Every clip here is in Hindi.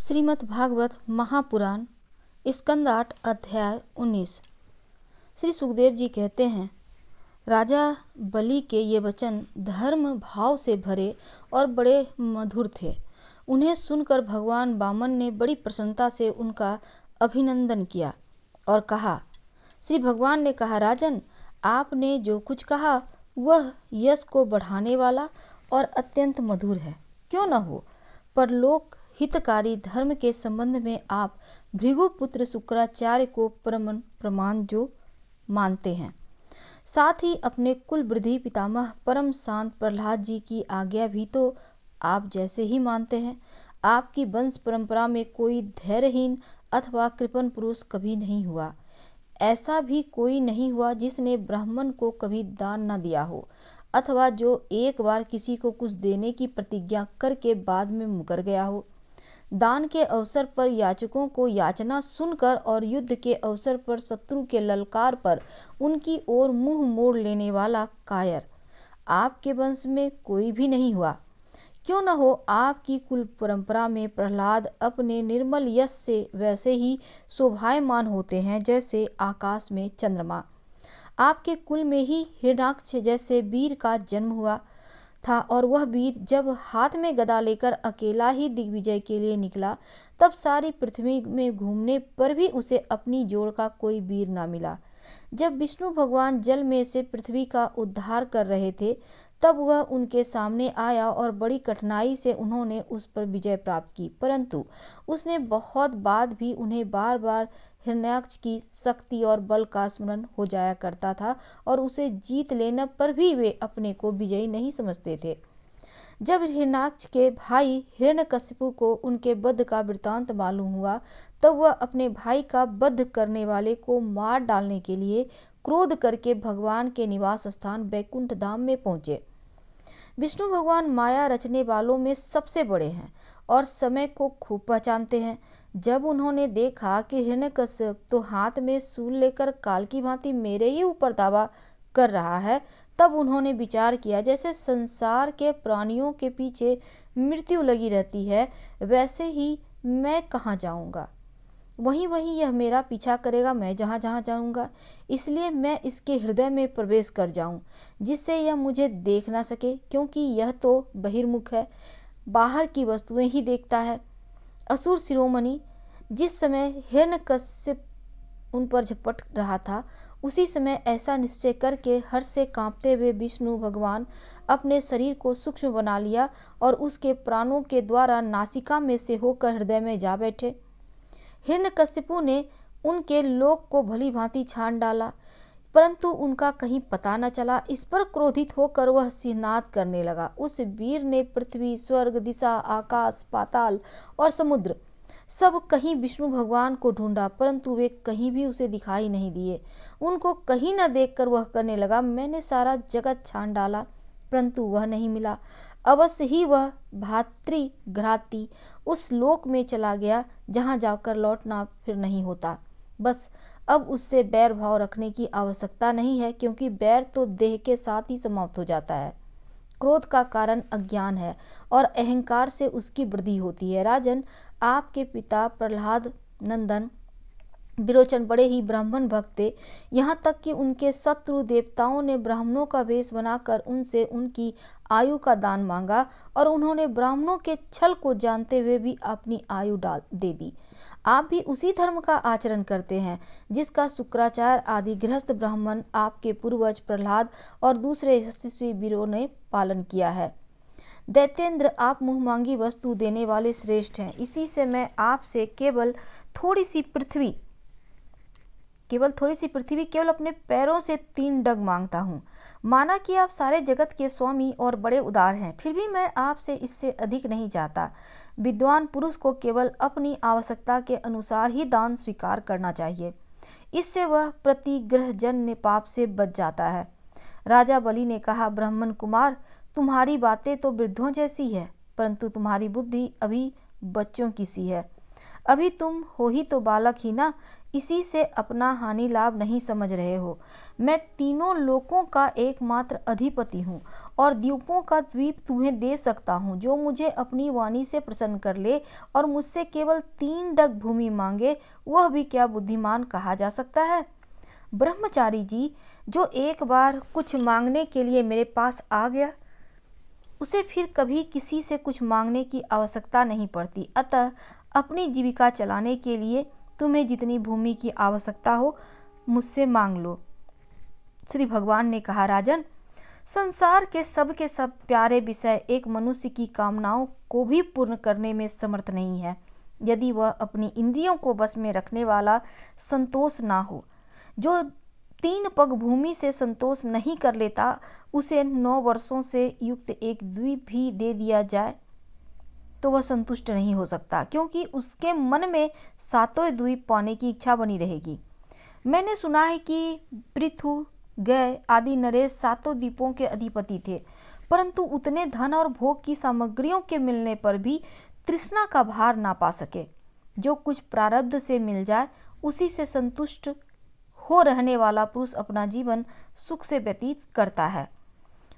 श्रीमद् भागवत महापुराण स्कंद 8 अध्याय 19। श्री सुखदेव जी कहते हैं, राजा बलि के ये वचन धर्म भाव से भरे और बड़े मधुर थे। उन्हें सुनकर भगवान वामन ने बड़ी प्रसन्नता से उनका अभिनंदन किया और कहा। श्री भगवान ने कहा, राजन, आपने जो कुछ कहा वह यश को बढ़ाने वाला और अत्यंत मधुर है। क्यों न हो, परलोक हितकारी धर्म के संबंध में आप भृगुपुत्र शुक्राचार्य को परम प्रमाण जो मानते हैं, साथ ही अपने कुल वृद्धि पितामह परम शांत प्रहलाद जी की आज्ञा भी तो आप जैसे ही मानते हैं। आपकी वंश परंपरा में कोई धैर्यहीन अथवा कृपण पुरुष कभी नहीं हुआ। ऐसा भी कोई नहीं हुआ जिसने ब्राह्मण को कभी दान न दिया हो, अथवा जो एक बार किसी को कुछ देने की प्रतिज्ञा करके बाद में मुकर गया हो। दान के अवसर पर याचकों को याचना सुनकर और युद्ध के अवसर पर शत्रु के ललकार पर उनकी ओर मुंह मोड़ लेने वाला कायर आपके वंश में कोई भी नहीं हुआ। क्यों न हो, आपकी कुल परंपरा में प्रहलाद अपने निर्मल यश से वैसे ही शोभायमान होते हैं जैसे आकाश में चंद्रमा। आपके कुल में ही हिरण्याक्ष जैसे वीर का जन्म हुआ था, और वह वीर जब हाथ में गदा लेकर अकेला ही दिग्विजय के लिए निकला, तब सारी पृथ्वी में घूमने पर भी उसे अपनी जोड़ का कोई वीर ना मिला। जब विष्णु भगवान जल में से पृथ्वी का उद्धार कर रहे थे, तब वह उनके सामने आया और बड़ी कठिनाई से उन्होंने उस पर विजय प्राप्त की, परंतु उसने बहुत बाद भी उन्हें बार बार हिरण्याक्ष की शक्ति और बल का स्मरण हो जाया करता था, और उसे जीत लेने पर भी वे अपने को विजयी नहीं समझते थे। जब हिरण्याक्ष के भाई हिरण्यकशिपु को उनके वध का वृतांत मालूम हुआ, तब वह अपने भाई का वध करने वाले को मार डालने के लिए क्रोध करके भगवान के निवास स्थान वैकुंठ धाम में पहुंचे। विष्णु भगवान माया रचने वालों में सबसे बड़े हैं और समय को खूब पहचानते हैं। जब उन्होंने देखा कि हिरण्यकशिपु तो हाथ में शूल लेकर काल की भांति मेरे ही ऊपर दावा कर रहा है, तब उन्होंने विचार किया, जैसे संसार के प्राणियों के पीछे मृत्यु लगी रहती है, वैसे ही मैं कहाँ जाऊंगा, वहीं वहीं यह मेरा पीछा करेगा, मैं जहाँ जहाँ जाऊंगा। इसलिए मैं इसके हृदय में प्रवेश कर जाऊं, जिससे यह मुझे देख ना सके, क्योंकि यह तो बहिर्मुख है, बाहर की वस्तुएं ही देखता है। असुर शिरोमणि जिस समय हिरण्यकशिपु उन पर झपट रहा था, उसी समय ऐसा निश्चय करके हर्ष से कांपते हुए विष्णु भगवान अपने शरीर को सूक्ष्म बना लिया और उसके प्राणों के द्वारा नासिका में से होकर हृदय में जा बैठे। हिरण्यकशिपु ने उनके लोक को भली भांति छान डाला, परंतु उनका कहीं पता न चला। इस पर क्रोधित होकर वह सिंहनाद करने लगा। उस वीर ने पृथ्वी, स्वर्ग, दिशा, आकाश, पाताल और समुद्र सब कहीं विष्णु भगवान को ढूंढा, परंतु वे कहीं भी उसे दिखाई नहीं दिए। उनको कहीं न देखकर वह करने लगा, मैंने सारा जगत छान डाला, परंतु वह नहीं मिला। अवश्य ही वह भातृघ्राती उस लोक में चला गया जहाँ जाकर लौटना फिर नहीं होता। बस अब उससे बैर भाव रखने की आवश्यकता नहीं है, क्योंकि बैर तो देह के साथ ही समाप्त हो जाता है। क्रोध का कारण अज्ञान है और अहंकार से उसकी वृद्धि होती है। राजन, आपके पिता प्रहलाद नंदन विरोचन बड़े ही ब्राह्मण भक्त थे, यहाँ तक कि उनके शत्रु देवताओं ने ब्राह्मणों का वेश बनाकर उनसे उनकी आयु का दान मांगा, और उन्होंने ब्राह्मणों के छल को जानते हुए भी अपनी आयु दे दी। आप भी उसी धर्म का आचरण करते हैं जिसका शुक्राचार्य आदि गृहस्थ ब्राह्मण, आपके पूर्वज प्रहलाद और दूसरे यशस्वी वीरों ने पालन किया है। दैत्येंद्र, आप मुँह मांगी वस्तु देने वाले श्रेष्ठ हैं। इसी से मैं आपसे केवल थोड़ी सी पृथ्वी केवल अपने पैरों से 3 डग मांगता हूँ। माना कि आप सारे जगत के स्वामी और बड़े उदार हैं, फिर भी मैं आपसे इससे अधिक नहीं चाहता। विद्वान पुरुष को केवल अपनी आवश्यकता के अनुसार ही दान स्वीकार करना चाहिए, इससे वह प्रतिग्रहजन्य पाप से बच जाता है। राजा बलि ने कहा, ब्राह्मण कुमार, तुम्हारी बातें तो वृद्धों जैसी है, परंतु तुम्हारी बुद्धि अभी बच्चों की सी है। अभी तुम हो ही तो बालक ही ना, इसी से अपना हानि लाभ नहीं समझ रहे हो। मैं तीनों लोकों का एकमात्र अधिपति हूँ और द्वीपों का द्वीप तुम्हें दे सकता हूँ। जो मुझे अपनी वाणी से प्रसन्न कर ले और मुझसे केवल 3 डग भूमि मांगे, वह भी क्या बुद्धिमान कहा जा सकता है? ब्रह्मचारी जी, जो एक बार कुछ मांगने के लिए मेरे पास आ गया, उसे फिर कभी किसी से कुछ मांगने की आवश्यकता नहीं पड़ती। अतः अपनी जीविका चलाने के लिए तुम्हें जितनी भूमि की आवश्यकता हो, मुझसे मांग लो। श्री भगवान ने कहा, राजन, संसार के सब प्यारे विषय एक मनुष्य की कामनाओं को भी पूर्ण करने में समर्थ नहीं है, यदि वह अपनी इंद्रियों को बस में रखने वाला संतोष ना हो। जो 3 पग भूमि से संतोष नहीं कर लेता, उसे 9 वर्षों से युक्त एक द्वीप भी दे दिया जाए तो वह संतुष्ट नहीं हो सकता, क्योंकि उसके मन में 7वें द्वीप पाने की इच्छा बनी रहेगी। मैंने सुना है कि पृथु, गय आदि नरेश 7 द्वीपों के अधिपति थे, परंतु उतने धन और भोग की सामग्रियों के मिलने पर भी तृष्णा का भार ना पा सके। जो कुछ प्रारब्ध से मिल जाए, उसी से संतुष्ट हो रहने वाला पुरुष अपना जीवन सुख से व्यतीत करता है,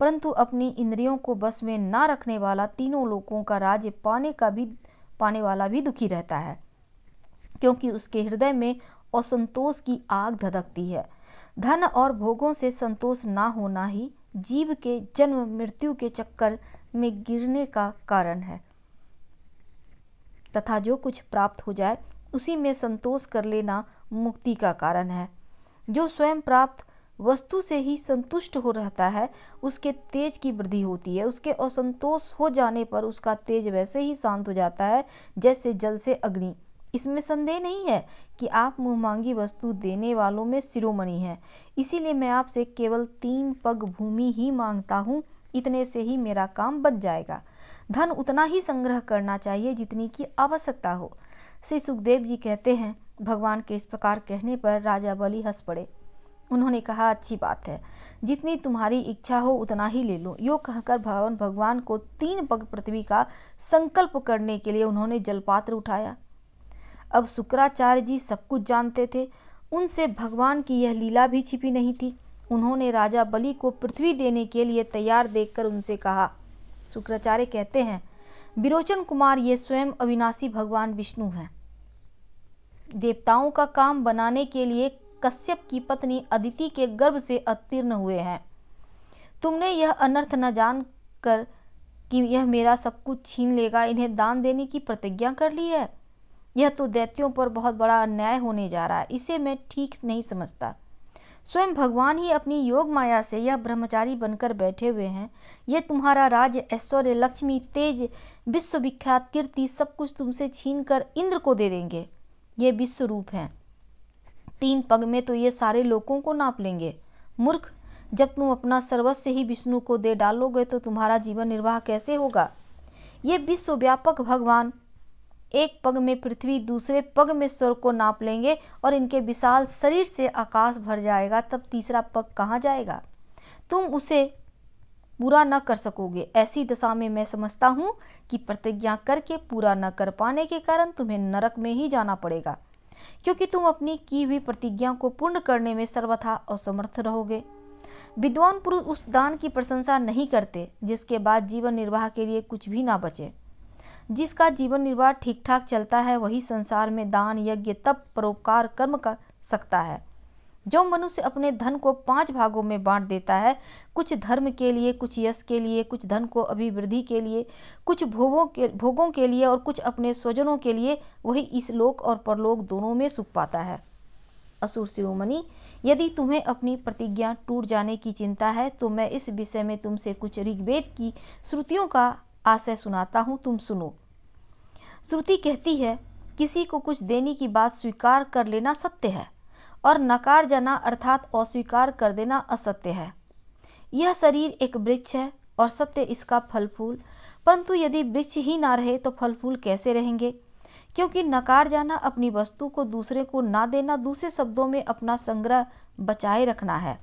परंतु अपनी इंद्रियों को बस में ना रखने वाला तीनों लोकों का राज्य पाने वाला भी दुखी रहता है, क्योंकि उसके हृदय में असंतोष की आग धधकती है। धन और भोगों से संतोष ना होना ही जीव के जन्म मृत्यु के चक्कर में गिरने का कारण है, तथा जो कुछ प्राप्त हो जाए उसी में संतोष कर लेना मुक्ति का कारण है। जो स्वयं प्राप्त वस्तु से ही संतुष्ट हो रहता है, उसके तेज की वृद्धि होती है। उसके असंतोष हो जाने पर उसका तेज वैसे ही शांत हो जाता है जैसे जल से अग्नि। इसमें संदेह नहीं है कि आप मुँहमांगी वस्तु देने वालों में शिरोमणि हैं। इसीलिए मैं आपसे केवल 3 पग भूमि ही मांगता हूँ, इतने से ही मेरा काम बच जाएगा। धन उतना ही संग्रह करना चाहिए जितनी की आवश्यकता हो। श्री सुखदेव जी कहते हैं, भगवान के इस प्रकार कहने पर राजा बलि हंस पड़े। उन्होंने कहा, अच्छी बात है, जितनी तुम्हारी इच्छा हो उतना ही ले लो। यो कहकर भगवान को 3 पग पृथ्वी का संकल्प करने के लिए उन्होंने जलपात्र उठाया। अब शुक्राचार्य जी सब कुछ जानते थे, उनसे भगवान की यह लीला भी छिपी नहीं थी। उन्होंने राजा बलि को पृथ्वी देने के लिए तैयार देखकर उनसे कहा। शुक्राचार्य कहते हैं, विरोचन कुमार, ये स्वयं अविनाशी भगवान विष्णु हैं। देवताओं का काम बनाने के लिए कश्यप की पत्नी अदिति के गर्भ से अवतीर्ण हुए हैं। तुमने यह अनर्थ न जान कर कि यह मेरा सब कुछ छीन लेगा, इन्हें दान देने की प्रतिज्ञा कर ली है। यह तो दैत्यों पर बहुत बड़ा अन्याय होने जा रहा है, इसे मैं ठीक नहीं समझता। स्वयं भगवान ही अपनी योग माया से यह ब्रह्मचारी बनकर बैठे हुए हैं। यह तुम्हारा राज्य, ऐश्वर्य, लक्ष्मी, तेज, विश्वविख्यात कीर्ति सब कुछ तुमसे छीन कर इंद्र को दे देंगे। ये विश्व रूप हैं। 3 पग में तो ये सारे लोगों को नाप लेंगे। मूर्ख, जब तुम अपना सर्वस्व ही विष्णु को दे डालोगे तो तुम्हारा जीवन निर्वाह कैसे होगा? ये विश्वव्यापक भगवान एक पग में पृथ्वी, दूसरे पग में स्वर्ग को नाप लेंगे और इनके विशाल शरीर से आकाश भर जाएगा, तब तीसरा पग कहाँ जाएगा? तुम उसे पूरा न कर सकोगे। ऐसी दशा में मैं समझता हूँ कि प्रतिज्ञा करके पूरा न कर पाने के कारण तुम्हें नरक में ही जाना पड़ेगा, क्योंकि तुम अपनी की हुई प्रतिज्ञा को पूर्ण करने में सर्वथा असमर्थ रहोगे। विद्वान पुरुष उस दान की प्रशंसा नहीं करते जिसके बाद जीवन निर्वाह के लिए कुछ भी ना बचे। जिसका जीवन निर्वाह ठीक ठाक चलता है, वही संसार में दान, यज्ञ, तप, परोपकार कर्म कर सकता है। जो मनुष्य अपने धन को 5 भागों में बांट देता है, कुछ धर्म के लिए, कुछ यश के लिए, कुछ धन को अभिवृद्धि के लिए, कुछ भोगों के लिए और कुछ अपने स्वजनों के लिए, वही इस लोक और परलोक दोनों में सुख पाता है। असुर शिरोमणि, यदि तुम्हें अपनी प्रतिज्ञा टूट जाने की चिंता है तो मैं इस विषय में तुमसे कुछ ऋग्वेद की श्रुतियों का आशय सुनाता हूँ, तुम सुनो। श्रुति कहती है, किसी को कुछ देने की बात स्वीकार कर लेना सत्य है और नकार जाना अर्थात अस्वीकार कर देना असत्य है। यह शरीर एक वृक्ष है और सत्य इसका फल फूल, परंतु यदि वृक्ष ही ना रहे तो फल फूल कैसे रहेंगे? क्योंकि नकार जाना अपनी वस्तु को दूसरे को ना देना, दूसरे शब्दों में अपना संग्रह बचाए रखना है।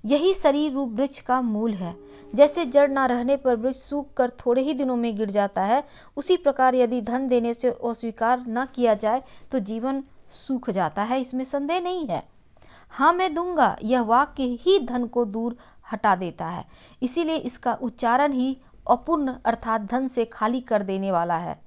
यही शरीर रूप वृक्ष का मूल है। जैसे जड़ ना रहने पर वृक्ष सूख कर थोड़े ही दिनों में गिर जाता है, उसी प्रकार यदि धन देने से अस्वीकार न किया जाए तो जीवन सूख जाता है, इसमें संदेह नहीं है। हाँ मैं दूंगा, यह वाक्य ही धन को दूर हटा देता है, इसीलिए इसका उच्चारण ही अपूर्ण अर्थात धन से खाली कर देने वाला है।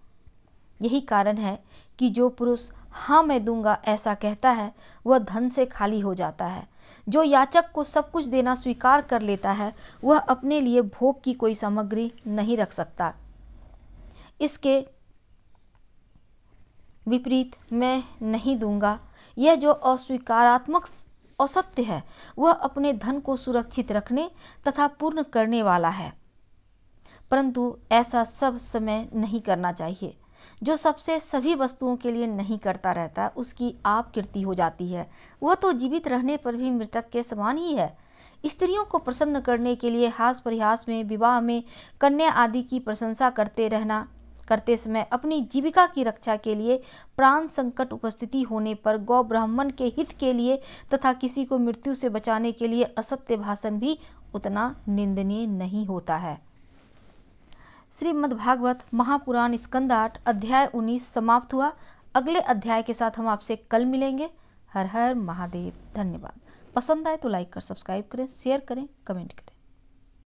यही कारण है कि जो पुरुष हाँ मैं दूंगा ऐसा कहता है, वह धन से खाली हो जाता है। जो याचक को सब कुछ देना स्वीकार कर लेता है, वह अपने लिए भोग की कोई सामग्री नहीं रख सकता। इसके विपरीत मैं नहीं दूंगा, यह जो अस्वीकारात्मक असत्य है, वह अपने धन को सुरक्षित रखने तथा पूर्ण करने वाला है। परंतु ऐसा सब समय नहीं करना चाहिए। जो सबसे सभी वस्तुओं के लिए नहीं करता रहता, उसकी आप कीर्ति हो जाती है। वह तो जीवित रहने पर भी मृतक के समान ही है। स्त्रियों को प्रसन्न करने के लिए हास परिहास में, विवाह में, कन्या आदि की प्रशंसा करते समय अपनी जीविका की रक्षा के लिए, प्राण संकट उपस्थिति होने पर, गौ ब्राह्मण के हित के लिए तथा किसी को मृत्यु से बचाने के लिए असत्य भाषण भी उतना निंदनीय नहीं होता है। श्रीमद्भागवत महापुराण स्कंद 8 अध्याय 19 समाप्त हुआ। अगले अध्याय के साथ हम आपसे कल मिलेंगे। हर हर महादेव। धन्यवाद। पसंद आए तो लाइक कर सब्सक्राइब करें, शेयर करें, कमेंट करें।